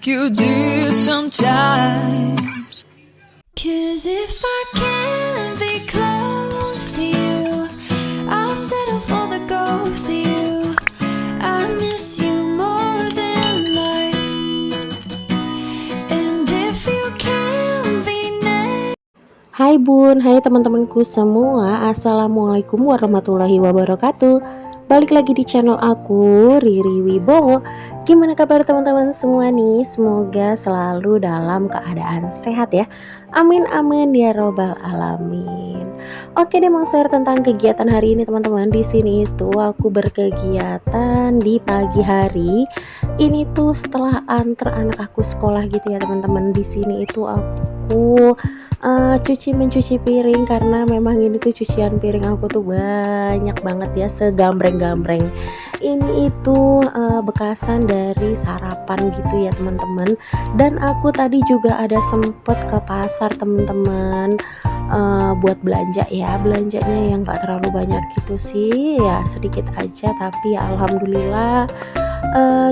you did sometimes. 'Cause if I can't be close to you, I'll settle for the ghost of you. I miss you more than life. And if you can't be next. Hai bun, hai teman-temanku semua. Assalamualaikum warahmatullahi wabarakatuh. Balik lagi di channel aku, Riri Wibowo. Gimana kabar teman-teman semua nih? Semoga selalu dalam keadaan sehat ya. Amin amin ya robbal alamin. Oke deh, mau share tentang kegiatan hari ini teman-teman. Di sini itu aku berkegiatan di pagi hari. Ini tuh setelah antar anak aku sekolah gitu ya teman-teman. Di sini itu aku mencuci piring karena memang ini tuh cucian piring aku tuh banyak banget ya, segambreng-gambreng. Ini itu bekasan dari sarapan gitu ya teman-teman. Dan aku tadi juga ada sempet ke pasar teman-teman, buat belanja ya. Belanjanya yang gak terlalu banyak gitu sih ya, sedikit aja, tapi ya alhamdulillah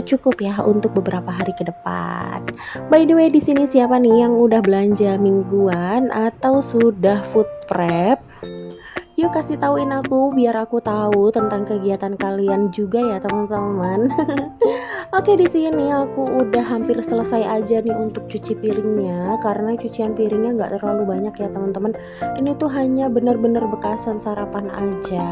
cukup ya untuk beberapa hari ke depan. By the way, di sini siapa nih yang udah belanja mingguan atau sudah food prep? Yuk kasih tauin aku biar aku tahu tentang kegiatan kalian juga ya teman-teman. Oke, di sini aku udah hampir selesai aja nih untuk cuci piringnya, karena cucian piringnya nggak terlalu banyak ya teman-teman. Ini tuh hanya bener-bener bekasan sarapan aja.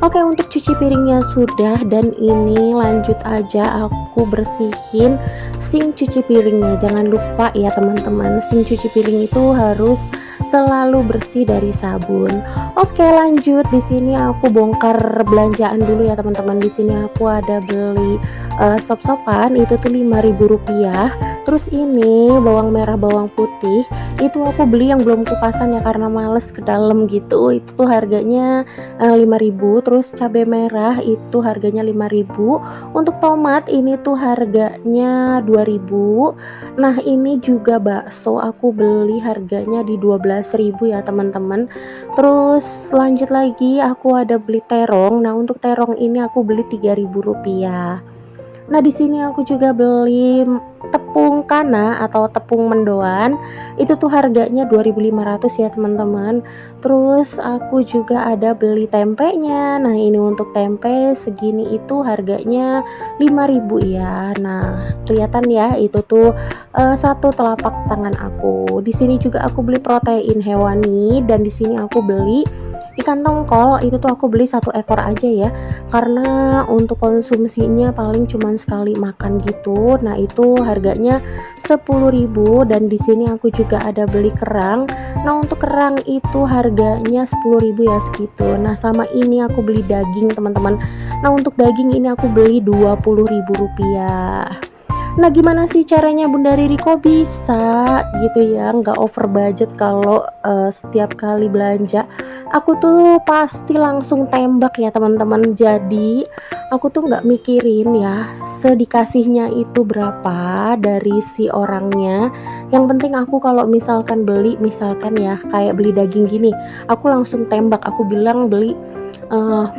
Oke, untuk cuci piringnya sudah, dan ini lanjut aja aku bersihin sink cuci piringnya. Jangan lupa ya teman-teman, sink cuci piring itu harus selalu bersih dari sabun. Oke, lanjut. Di sini aku bongkar belanjaan dulu ya teman-teman. Di sini aku ada beli sop-sopan, itu tuh Rp5.000. Terus ini bawang merah, bawang putih, itu aku beli yang belum kupasan ya karena males ke dalam gitu. Itu tuh harganya 5.000. Terus cabai merah itu harganya 5.000. Untuk tomat ini tuh harganya 2.000. Nah, ini juga bakso aku beli harganya di 12.000 ya teman-teman. Terus lanjut lagi aku ada beli terong. Nah, untuk terong ini aku beli Rp3.000. Nah, di sini aku juga beli tepung kana atau tepung mendoan. Itu tuh harganya 2.500 ya teman-teman. Terus aku juga ada beli tempenya. Nah, ini untuk tempe segini itu harganya 5.000 ya. Nah, kelihatan ya itu tuh satu telapak tangan aku. Di sini juga aku beli protein hewani, dan di sini aku beli ikan tongkol. Itu tuh aku beli 1 ekor aja ya, karena untuk konsumsinya paling cuman sekali makan gitu. Nah, itu harganya 10.000. Dan di sini aku juga ada beli kerang. Nah, untuk kerang itu harganya 10.000 ya segitu. Nah, sama ini aku beli daging teman-teman. Nah, untuk daging ini aku beli Rp20.000. Nah, gimana sih caranya Bunda Riri kok bisa gitu ya nggak over budget kalau setiap kali belanja? Aku tuh pasti langsung tembak ya teman-teman. Jadi aku tuh nggak mikirin ya sedikasihnya itu berapa dari si orangnya. Yang penting aku kalau misalkan beli, misalkan ya kayak beli daging gini, aku langsung tembak. Aku bilang beli,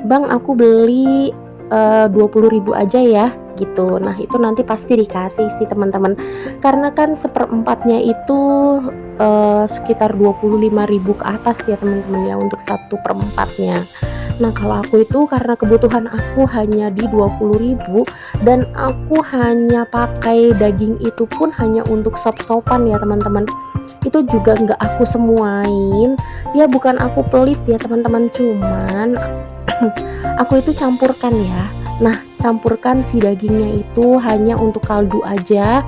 bang aku beli 20.000 aja ya gitu. Nah, itu nanti pasti dikasih sih teman-teman, karena kan seperempatnya itu sekitar 25.000 ke atas ya teman-teman ya untuk 1/4-nya. Nah, kalau aku itu karena kebutuhan aku hanya di 20.000, dan aku hanya pakai daging itu pun hanya untuk sop-sopan ya teman-teman. Itu juga nggak aku semuain ya, bukan aku pelit ya teman-teman, cuman aku itu campurkan ya. Nah, campurkan si dagingnya itu hanya untuk kaldu aja.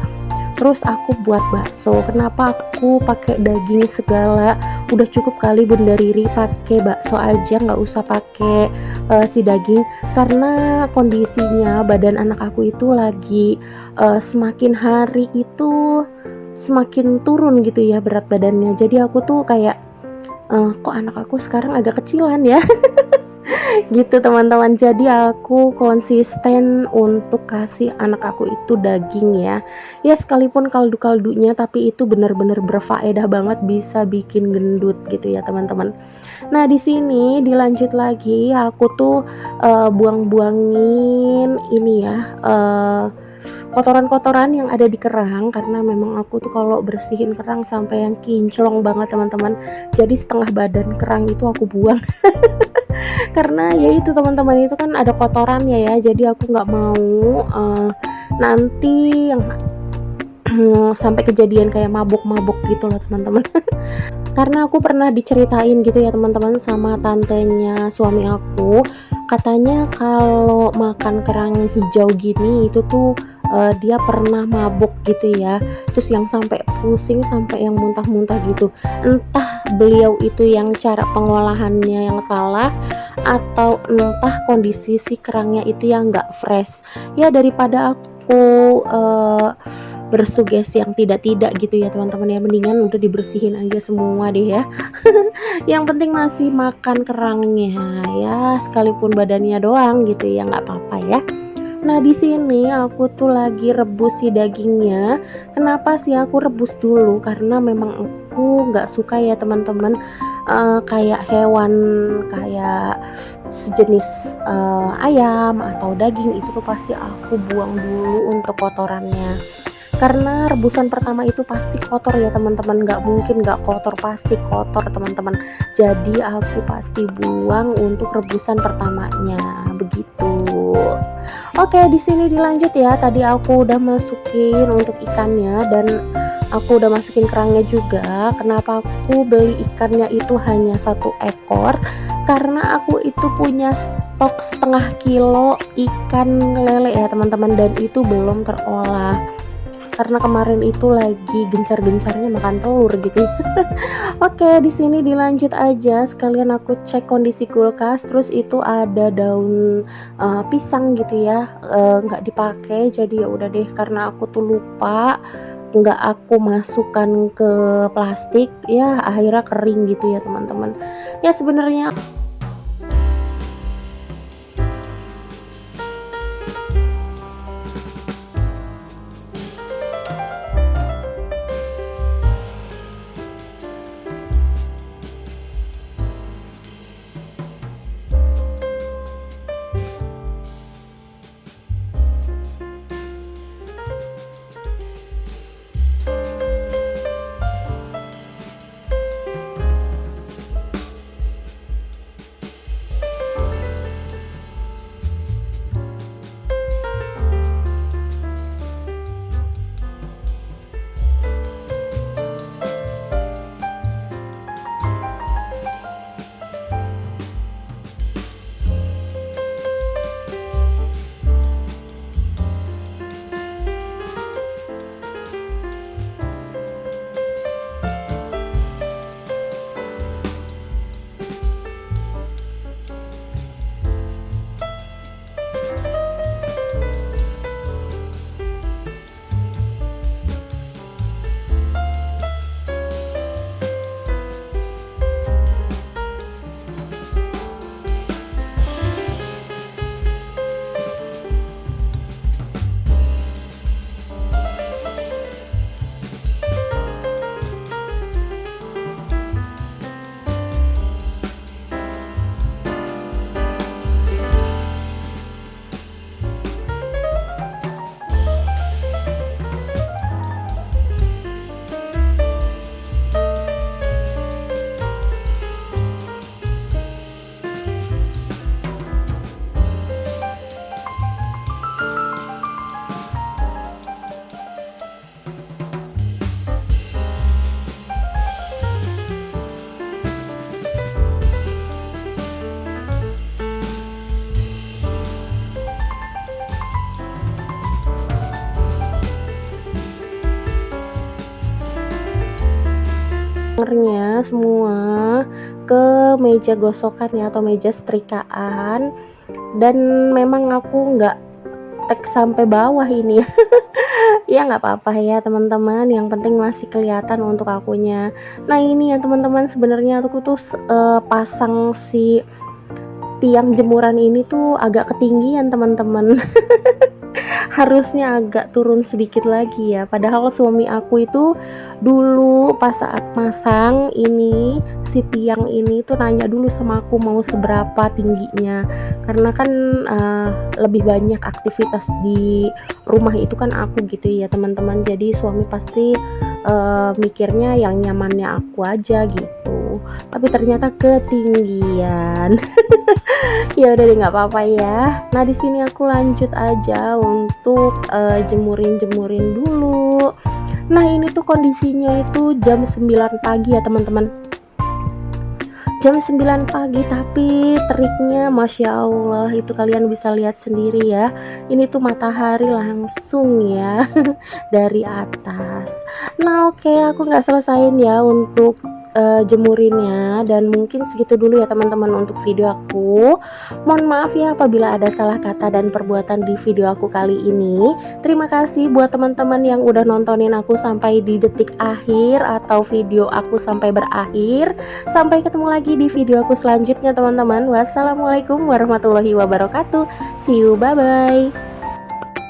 Terus aku buat bakso. Kenapa aku pakai daging segala? Udah cukup kali Bunda Riri pakai bakso aja, nggak usah pakai si daging. Karena kondisinya badan anak aku itu lagi semakin hari itu semakin turun gitu ya berat badannya. Jadi aku tuh kayak kok anak aku sekarang agak kecilan ya. gitu teman-teman. Jadi aku konsisten untuk kasih anak aku itu daging ya. Ya sekalipun kaldu-kaldunya tapi itu benar-benar berfaedah banget, bisa bikin gendut gitu ya teman-teman. Nah di sini dilanjut lagi, aku tuh buang-buangin ini ya, kotoran-kotoran yang ada di kerang, karena memang aku tuh kalau bersihin kerang sampai yang kinclong banget teman-teman. Jadi setengah badan kerang itu aku buang karena ya itu teman-teman, itu kan ada kotorannya ya, jadi aku nggak mau nanti yang sampai kejadian kayak mabuk-mabuk gitu loh teman-teman. Karena aku pernah diceritain gitu ya teman-teman sama tantenya suami aku, katanya kalau makan kerang hijau gini itu tuh dia pernah mabuk gitu ya, terus yang sampai pusing, sampai yang muntah-muntah gitu. Entah beliau itu yang cara pengolahannya yang salah, atau entah kondisi si kerangnya itu yang nggak fresh ya. Daripada aku bersugesti yang tidak-tidak gitu ya teman-teman ya, mendingan udah dibersihin aja semua deh ya. Yang penting masih makan kerangnya ya, sekalipun badannya doang gitu ya, nggak apa-apa ya. Nah di sini aku tuh lagi rebus si dagingnya. Kenapa sih aku rebus dulu? Karena memang aku nggak suka ya teman-teman, kayak hewan kayak sejenis ayam atau daging itu tuh pasti aku buang dulu untuk kotorannya. Karena rebusan pertama itu pasti kotor ya teman-teman, nggak mungkin nggak kotor, pasti kotor teman-teman. Jadi aku pasti buang untuk rebusan pertamanya begitu. Oke, di sini dilanjut ya. Tadi aku udah masukin untuk ikannya dan aku udah masukin kerangnya juga. Kenapa aku beli ikannya itu hanya 1 ekor? Karena aku itu punya stok setengah kilo ikan lele ya teman-teman, dan itu belum terolah. Karena kemarin itu lagi gencar-gencarnya makan telur gitu. Oke, di sini dilanjut aja. Sekalian aku cek kondisi kulkas. Terus itu ada daun pisang gitu ya, nggak dipakai. Jadi ya udah deh, karena aku tuh lupa, nggak aku masukkan ke plastik ya, akhirnya kering gitu ya teman-teman. Ya sebenarnya semua ke meja gosokan ya, atau meja setrikaan. Dan memang aku nggak tek sampai bawah ini. Ya nggak apa-apa ya teman-teman, yang penting masih kelihatan untuk akunya. Nah ini ya teman-teman, sebenarnya aku tuh pasang si tiang jemuran ini tuh agak ketinggian teman-teman. Harusnya agak turun sedikit lagi ya. Padahal suami aku itu dulu pas saat masang ini si tiang ini tuh nanya dulu sama aku mau seberapa tingginya. Karena kan lebih banyak aktivitas di rumah itu kan aku gitu ya teman-teman. Jadi suami pasti mikirnya yang nyamannya aku aja gitu. Tapi ternyata ketinggian. Ya udah deh nggak apa-apa ya. Nah di sini aku lanjut aja untuk jemurin dulu. Nah ini tuh kondisinya itu jam 9 pagi ya teman-teman. Jam 9 pagi tapi teriknya Masya Allah itu kalian bisa lihat sendiri ya. Ini tuh matahari langsung ya dari atas. Nah oke, aku nggak selesain ya untuk jemurinnya, dan mungkin segitu dulu ya teman-teman untuk video aku. Mohon maaf ya apabila ada salah kata dan perbuatan di video aku kali ini. Terima kasih buat teman-teman yang udah nontonin aku sampai di detik akhir atau video aku sampai berakhir. Sampai ketemu lagi di video aku selanjutnya teman-teman. Wassalamualaikum warahmatullahi wabarakatuh. See you, bye bye.